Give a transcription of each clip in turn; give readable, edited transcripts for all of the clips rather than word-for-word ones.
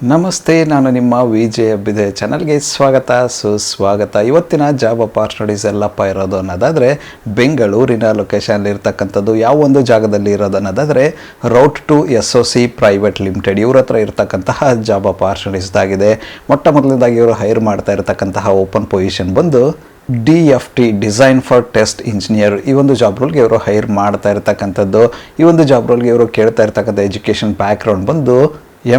ನಮಸ್ತೆ, ನಾನು ನಿಮ್ಮ ವಿಜಯ ಬಿದೆ ಚಾನಲ್ಗೆ ಸುಸ್ವಾಗತ. ಇವತ್ತಿನ ಜಾಬ್ ಅಪಾರ್ಚುನಿಟೀಸ್ ಎಲ್ಲಪ್ಪ ಇರೋದು ಅನ್ನೋದಾದರೆ ಬೆಂಗಳೂರಿನ ಲೊಕೇಶನಲ್ಲಿ ಇರ್ತಕ್ಕಂಥದ್ದು. ಯಾವ ಒಂದು ಜಾಗದಲ್ಲಿ ಇರೋದು ಅನ್ನೋದಾದರೆ route to SOC private limited ಇವ್ರ ಹತ್ರ ಇರ್ತಕ್ಕಂತಹ ಜಾಬ್ ಅಪಾರ್ಚುನಿಟೀಸ್ದಾಗಿದೆ. ಮೊಟ್ಟ ಮೊದಲನೇದಾಗಿ ಇವರು ಹೈರ್ ಮಾಡ್ತಾ ಇರತಕ್ಕಂತಹ ಓಪನ್ ಪೊಸಿಷನ್ ಬಂದು DFT design for test engineer. ಈ ಒಂದು ಜಾಬ್ ರೋಲ್ಗೆ ಇವರು ಹೈರ್ ಮಾಡ್ತಾ ಇರ್ತಕ್ಕಂಥದ್ದು. ಈ ಒಂದು ಜಾಬ್ ರೋಲ್ಗೆ ಇವರು ಕೇಳ್ತಾ ಇರ್ತಕ್ಕಂಥ ಎಜುಕೇಷನ್ ಬ್ಯಾಕ್ಗ್ರೌಂಡ್ ಬಂದು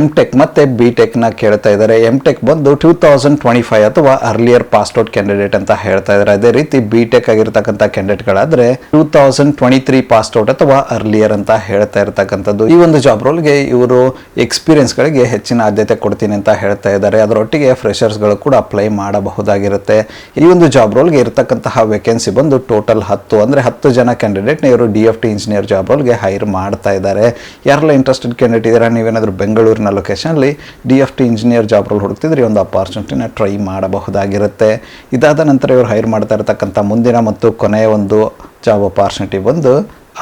MTech ಮತ್ತು BTechನ ಕೇಳ್ತಾ ಇದ್ದಾರೆ. MTech ಬಂದು 2025 ಅಥವಾ ಅರ್ಲಿಯರ್ ಪಾಸ್ಔಟ್ ಕ್ಯಾಂಡಿಡೇಟ್ ಅಂತ ಹೇಳ್ತಾ ಇದ್ದಾರೆ. ಅದೇ ರೀತಿ BTech ಆಗಿರ್ತಕ್ಕಂಥ ಕ್ಯಾಂಡಿಡೇಟ್ಗಳಾದರೆ 2023 ಪಾಸ್ಔಟ್ ಅಥವಾ ಅರ್ಲಿಯರ್ ಅಂತ ಹೇಳ್ತಾ ಇರ್ತಕ್ಕಂಥದ್ದು. ಈ ಒಂದು ಜಾಬ್ ರೋಲ್ಗೆ ಇವರು ಎಕ್ಸ್ಪೀರಿಯನ್ಸ್ಗಳಿಗೆ ಹೆಚ್ಚಿನ ಆದ್ಯತೆ ಕೊಡ್ತೀನಿ ಅಂತ ಹೇಳ್ತಾ ಇದ್ದಾರೆ. ಅದರೊಟ್ಟಿಗೆ ಫ್ರೆಷರ್ಸ್ಗಳು ಕೂಡ ಅಪ್ಲೈ ಮಾಡಬಹುದಾಗಿರುತ್ತೆ. ಈ ಒಂದು ಜಾಬ್ ರೋಲ್ಗೆ ಇರ್ತಕ್ಕಂತಹ ವೇಕೆನ್ಸಿ ಬಂದು ಟೋಟಲ್ 10 ಅಂದರೆ 10 ಜನ ಕ್ಯಾಂಡಿಡೇಟ್ನ ಇವರು DFT ಇಂಜಿನಿಯರ್ ಜಾಬ್ ರೋಲ್ಗೆ ಹೈರ್ ಮಾಡ್ತಾ ಇದ್ದಾರೆ. ಯಾರೆಲ್ಲ ಇಂಟ್ರೆಸ್ಟೆಡ್ ಕ್ಯಾಂಡಿಡೇಟ್ ಇದ್ದಾರೆ, ನೀವೇನಾದರೂ ಬೆಂಗಳೂರಿನ ಲೊಕೇಶನಲ್ಲಿ DFT ಇಂಜಿನಿಯರ್ ಜಾಬ್ ರೋಲ್ ಹುಡುಕ್ತಿದ್ರೆ ಒಂದು ಅಪಾರ್ಚುನಿಟಿನ ಟ್ರೈ ಮಾಡಬಹುದಾಗಿರುತ್ತೆ. ಇದಾದ ನಂತರ ಇವರು ಹೈರ್ ಮಾಡ್ತಾ ಇರತಕ್ಕಂಥ ಮುಂದಿನ ಮತ್ತು ಕೊನೆಯ ಒಂದು ಜಾಬ್ ಅಪಾರ್ಚುನಿಟಿ ಬಂದು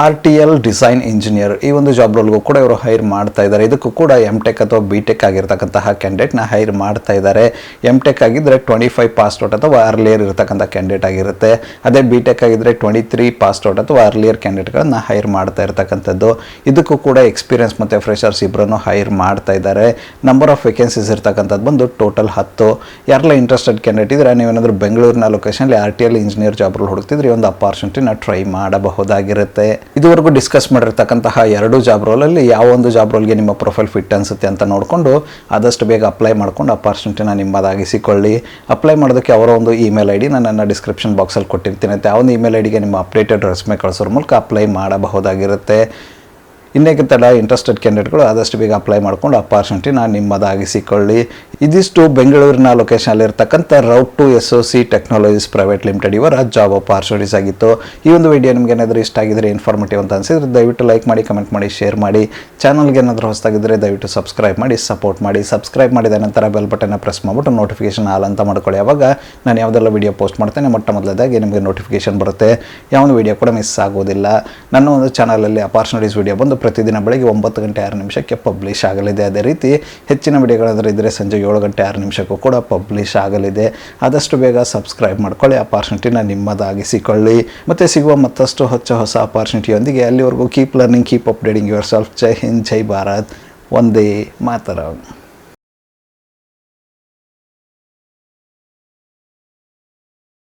RTL ಡಿಸೈನ್ ಇಂಜಿನಿಯರ್. ಈ ಒಂದು ಜಾಬ್ ರೋಲ್ಗೂ ಕೂಡ ಇವರು ಹೈರ್ ಮಾಡ್ತಾ ಇದ್ದಾರೆ. ಇದಕ್ಕೂ ಕೂಡ MTech ಅಥವಾ BTech ಆಗಿರ್ತಕ್ಕಂತಹ ಕ್ಯಾಂಡಿಡೇಟ್ನ ಹೈರ್ ಮಾಡ್ತಾ ಇದ್ದಾರೆ. MTech ಆಗಿದ್ದರೆ 25 ಪಾಸ್ಔಟ್ ಅಥವಾ ಅರ್ಲಿಯರ್ ಇರತಕ್ಕಂಥ ಕ್ಯಾಂಡಿಡೇಟ್ ಆಗಿರುತ್ತೆ. ಅದೇ BTech ಆಗಿದ್ದರೆ 23 ಪಾಸ್ಔಟ್ ಅಥವಾ ಅರ್ಲಿಯರ್ ಕ್ಯಾಂಡಿಡೇಟ್ಗಳನ್ನು ಹೈರ್ ಮಾಡ್ತಾ ಇರ್ತಕ್ಕಂಥದ್ದು. ಇದಕ್ಕೂ ಕೂಡ ಎಕ್ಸ್ಪೀರಿಯನ್ಸ್ ಮತ್ತು ಫ್ರೆಷರ್ಸ್ ಇಬ್ಬರನ್ನು ಹೈರ್ ಮಾಡ್ತಾ ಇದ್ದಾರೆ. ನಂಬರ್ ಆಫ್ ವೇಕೆನ್ಸೀಸ್ ಇರ್ತಕ್ಕಂಥದ್ದು ಬಂದು ಟೋಟಲ್ 10. ಯಾರೆಲ್ಲ ಇಂಟ್ರೆಸ್ಟೆಡ್ ಕ್ಯಾಂಡಿಡೇಟ್ ಇದ್ದರೆ ನೀವೇನಾದರೂ ಬೆಂಗಳೂರಿನ ಲೊಕೇಶನಲ್ಲಿ RTL ಇಂಜಿನಿಯರ್ ಜಾಬ್ ರೋಲ್ ಹುಡುಕ್ತಿದ್ರೆ ಒಂದು ಅಪಾರ್ಚುನಿಟಿನ ಟ್ರೈ ಮಾಡಬಹುದಾಗಿರುತ್ತೆ. ಇದುವರೆಗೂ ಡಿಸ್ಕಸ್ ಮಾಡಿರ್ತಕ್ಕಂತಹ 2 ಜಾಬ್ ರೋಲಲ್ಲಿ ಯಾವ ಒಂದು ಜಾಬ್ ರೋಲ್ಗೆ ನಿಮ್ಮ ಪ್ರೊಫೈಲ್ ಫಿಟ್ ಅನಿಸುತ್ತೆ ಅಂತ ನೋಡಿಕೊಂಡು ಆದಷ್ಟು ಬೇಗ ಅಪ್ಲೈ ಮಾಡ್ಕೊಂಡು ಅಪಾರ್ಚುನಿಟಿನ ನಿಮ್ಮದಾಗಿಸಿಕೊಳ್ಳಿ. ಅಪ್ಲೈ ಮಾಡೋದಕ್ಕೆ ಅವರ ಒಂದು ಇಮೇಲ್ ID ನಾನು ಡಿಸ್ಕ್ರಿಪ್ಷನ್ ಬಾಕ್ಸಲ್ಲಿ ಕೊಟ್ಟಿರ್ತೀನಿ. ಆ ಒಂದು ಇಮೇಲ್ ಐಡಿಗೆ ನಿಮ್ಮ ಅಪ್ಡೇಟೆಡ್ ರೆಸ್ಯೂಮೆ ಕಳಿಸೋರ ಮೂಲಕ ಅಪ್ಲೈ ಮಾಡಬಹುದಾಗಿರುತ್ತೆ. ಇನ್ನೇಕಿಂತೆಲ್ಲ ಇಂಟ್ರೆಸ್ಟೆಡ್ ಕ್ಯಾಂಡಿಡೇಟ್ಗಳು ಆದಷ್ಟು ಬೇಗ ಅಪ್ಲೈ ಮಾಡ್ಕೊಂಡು ಅಪಾರ್ಚುನಿಟಿನ ನಿಮ್ಮದಾಗಿಸಿಕೊಳ್ಳಿ. ಇದಿಷ್ಟು ಬೆಂಗಳೂರಿನ ಲೊಕೇಶನಲ್ಲಿ ಇರ್ತಕ್ಕಂಥ route to SOC technologies private limited ಇವರ ಜಾಬ್ ಅಪಾರ್ಚುನಿಟೀಸ್ ಆಗಿತ್ತು. ಈ ಒಂದು ವಿಡಿಯೋ ನಿಮ್ಗೆ ಏನಾದರೂ ಇಷ್ಟ ಆಗಿದ್ರೆ, ಇನ್ಫಾರ್ಮೇಟಿವ್ ಅಂತ ಅನಿಸಿದ್ರೆ ದಯವಿಟ್ಟು ಲೈಕ್ ಮಾಡಿ, ಕಮೆಂಟ್ ಮಾಡಿ, ಶೇರ್ ಮಾಡಿ. ಚಾನಲ್ಗೆ ಏನಾದರೂ ಹೊಸದಾಗಿದ್ದರೆ ದಯವಿಟ್ಟು ಸಬ್ಸ್ಕ್ರೈಬ್ ಮಾಡಿ, ಸಪೋರ್ಟ್ ಮಾಡಿ. ಸಬ್ಸ್ಕ್ರೈಬ್ ಮಾಡಿದ ನಂತರ ಬೆಲ್ ಬಟನ್ನ ಪ್ರೆಸ್ ಮಾಡಿಬಿಟ್ಟು ನೋಟಿಫಿಕೇಶನ್ ಆಲ್ ಅಂತ ಮಾಡ್ಕೊಳ್ಳಿ. ಆವಾಗ ನಾನು ಯಾವುದೆಲ್ಲ ವಿಡಿಯೋ ಪೋಸ್ಟ್ ಮಾಡ್ತೇನೆ ಮೊಟ್ಟ ಮೊದಲದಾಗಿ ನಿಮಗೆ ನೋಟಿಫಿಕೇಶನ್ ಬರುತ್ತೆ. ಯಾವ ವಿಡಿಯೋ ಕೂಡ ಮಿಸ್ ಆಗೋದಿಲ್ಲ. ನನ್ನ ಒಂದು ಚಾನಲಲ್ಲಿ ಅಪಾರ್ಚುನಿಟೀಸ್ ವಿಡಿಯೋ ಬಂದು ಪ್ರತಿದಿನ ಬೆಳಗ್ಗೆ 9 ಗಂಟೆ 6 ನಿಮಿಷಕ್ಕೆ ಪಬ್ಲಿಷ್ ಆಗಲಿದೆ. ಅದೇ ರೀತಿ ಹೆಚ್ಚಿನ ವಿಡಿಯೋಗಳಾದರೆ ಇದ್ದರೆ ಸಂಜೆ 7 ಗಂಟೆ 6 ನಿಮಿಷಕ್ಕೂ ಕೂಡ ಪಬ್ಲಿಷ್ ಆಗಲಿದೆ. ಆದಷ್ಟು ಬೇಗ ಸಬ್ಸ್ಕ್ರೈಬ್ ಮಾಡ್ಕೊಳ್ಳಿ, ಅಪಾರ್ಚುನಿಟಿನ ನಿಮ್ಮದಾಗಿಸಿಕೊಳ್ಳಿ. ಮತ್ತು ಸಿಗುವ ಮತ್ತಷ್ಟು ಹೊಸ ಅಪಾರ್ಚುನಿಟಿಯೊಂದಿಗೆ ಅಲ್ಲಿವರೆಗೂ keep learning, keep updating yourself. ಜೈ ಹಿಂದ್, ಜೈ ಭಾರತ್, ವಂದೇ ಮಾತರಂ.